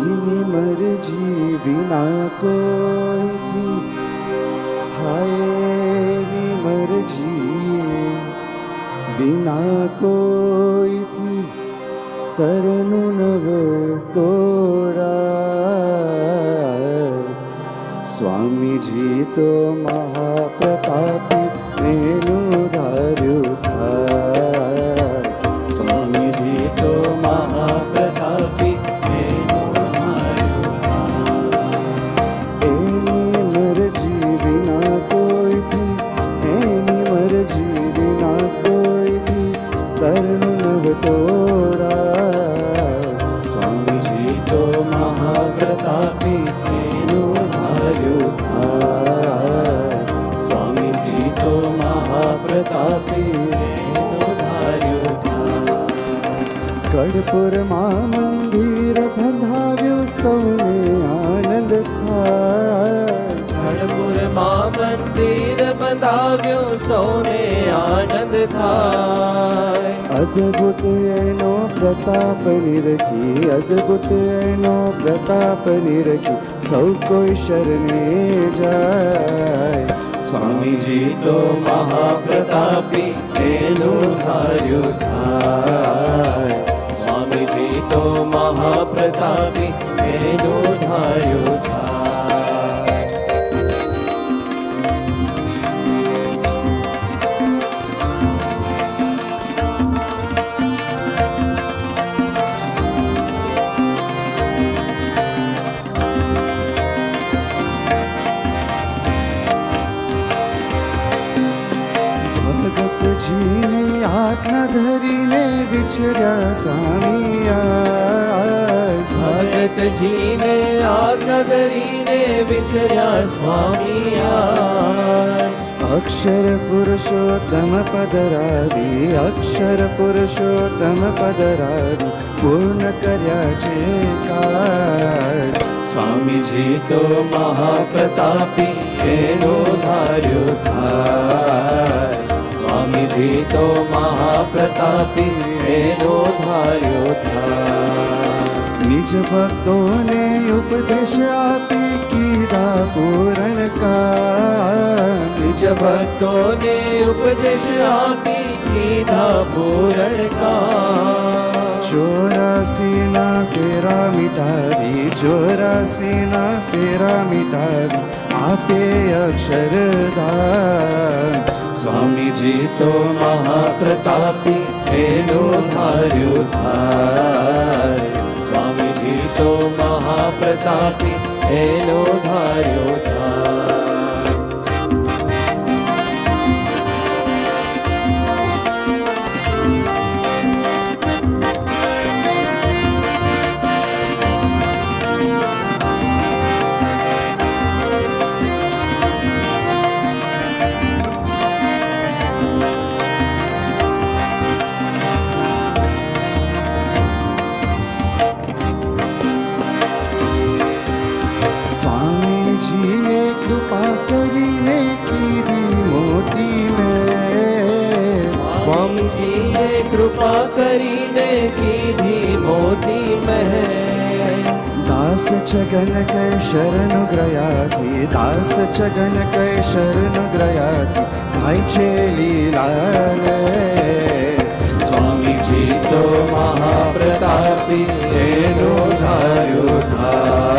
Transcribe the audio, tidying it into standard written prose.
એની મરજી વિના કોઈથી, હાય એની મરજી વિના કોઈથી તરનું નવ તોડાય. સ્વામીજી તો મહાપ્રતાપી એનું ધાર્યું થાય. સ્વામીજી તો મહાપ્રતાપી એનું ધાર્યું થાય. એની મરજી વિના કોઈથી, એની મરજી વિના કોઈથી તરનું નવ તોડાય. સ્વામીજી તો મહાપ્રતાપી એનું ધાર્યું થાય. સ્વામીજી તો મહાપ્રતાપી એનું ધાર્યું થાય. ગઢપુરમાં મંદિર બંધાવ્યું સૌને આનંદ થાય. ગઢપુરમાં મંદિર બંધાવ્યું સૌને આનંદ થાય. અદ્ભુત એનો પ્રતાપ નિરખી, અદ્ભુત એનો પ્રતાપ નિરખી સૌ કોઈ શરણે જાય. સ્વામીજી તો મહાપ્રતાપી એનું ધાર્યું થાય. સ્વામીજી તો મહાપ્રતાપી એનું ધાર્યું થાય. ભગતજીની આજ્ઞા ધરીને વિચર્યા સ્વામી આજ. ભગતજીને આજ્ઞા ધરીને વિચર્યા સ્વામી આજ. અક્ષર પુરુષોત્તમ પદરાવી, અક્ષર પુરુષોત્તમ પદરાવી પૂર્ણ કર્યા છે કાજ. સ્વામીજી તો મહાપ્રતાપી એનું ધાર્યું થાય. સ્વામીજી તો મહાપ્રતાપી એનું ધાર્યું થાય. નિજ ભક્તોને ઉપદેશ આપી કીધા પૂરણ કાજ. નિજ ભક્તોને ઉપદેશ આપી કીધા પૂરણ કાજ. 84 ના ફેરા મિટાવી, 84 ના ફેરા મિટાવી આપે અક્ષરદાન. સ્વામીજી તો મહાપ્રતાપી એનું ધાર્યું થાય. સ્વામીજી તો મહાપ્રતાપી એનું ધાર્યું થાય. સ્વામીજીએ કૃપા કરીને કીધી મોટી મેં. સ્વામીજીએ કૃપા કરીને કીધી મોટી મહેર. દાસ છગન કૈ શરણુગ્રયાથી, દાસ છગન કૈ શરણુગ્રયાથી થાય છે લીલા રે. સ્વામીજી તો મહાપ્રતાપી એનું ધાર્યું થાય.